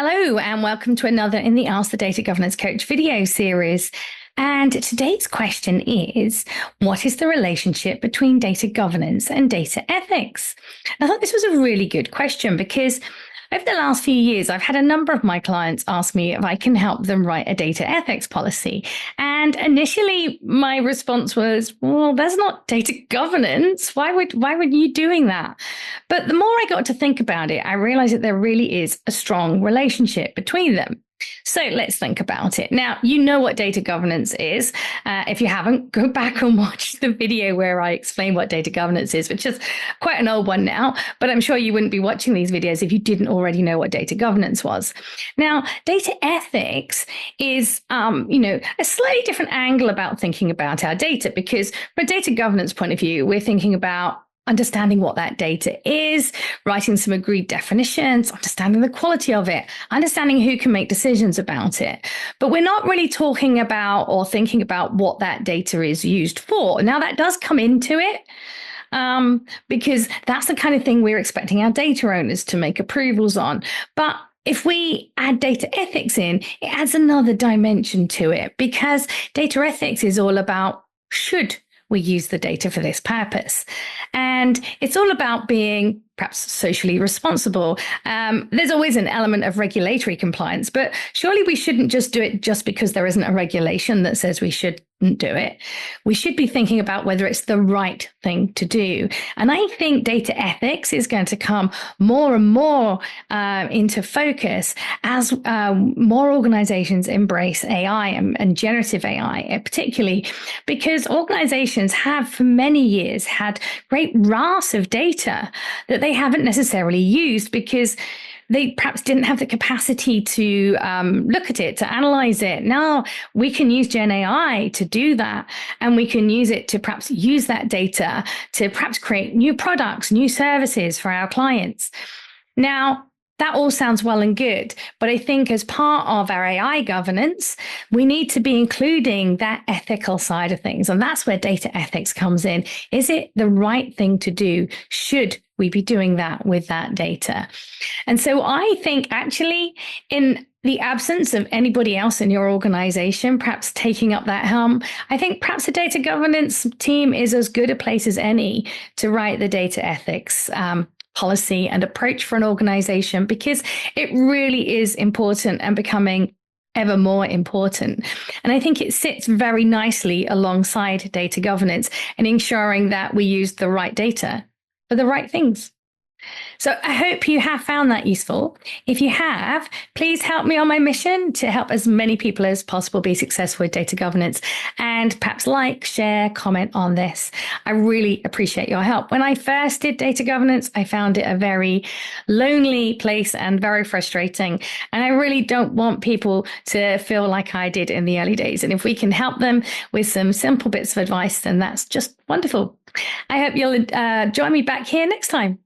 Hello, and welcome to another in the Ask the Data Governance Coach video series. And today's question is, what is the relationship between data governance and data ethics? I thought this was a really good question because over the last few years, I've had a number of my clients ask me if I can help them write a data ethics policy. And initially, my response was, well, that's not data governance. Why would you doing that? But the more I got to think about it, I realized that there really is a strong relationship between them. So let's think about it. Now, you know what data governance is. If you haven't, go back and watch the video where I explain what data governance is, which is quite an old one now, but I'm sure you wouldn't be watching these videos if you didn't already know what data governance was. Now, data ethics is, a slightly different angle about thinking about our data, because from a data governance point of view, we're thinking about understanding what that data is, writing some agreed definitions, understanding the quality of it, understanding who can make decisions about it. But we're not really talking about or thinking about what that data is used for. Now, that does come into it, because that's the kind of thing we're expecting our data owners to make approvals on. But if we add data ethics in, it adds another dimension to it, because data ethics is all about should we use the data for this purpose. And it's all about being perhaps socially responsible. There's always an element of regulatory compliance, but surely we shouldn't just do it just because there isn't a regulation that says we shouldn't do it. We should be thinking about whether it's the right thing to do. And I think data ethics is going to come more and more into focus as more organizations embrace AI and generative AI, particularly because organizations have for many years had great rafts of data that they haven't necessarily used because they perhaps didn't have the capacity to look at it, to analyze it. Now we can use Gen AI to do that, and we can use it to perhaps use that data to perhaps create new products, new services for our clients. Now, that all sounds well and good, but I think as part of our AI governance, we need to be including that ethical side of things. And that's where data ethics comes in. Is it the right thing to do? Should we be doing that with that data? And so I think actually in the absence of anybody else in your organization perhaps taking up that helm, I think perhaps the data governance team is as good a place as any to write the data ethics policy and approach for an organization, because it really is important and becoming ever more important. And I think it sits very nicely alongside data governance and ensuring that we use the right data for the right things. So I hope you have found that useful. If you have, please help me on my mission to help as many people as possible be successful with data governance, and perhaps like, share, comment on this. I really appreciate your help. When I first did data governance, I found it a very lonely place and very frustrating. And I really don't want people to feel like I did in the early days. And if we can help them with some simple bits of advice, then that's just wonderful. I hope you'll join me back here next time.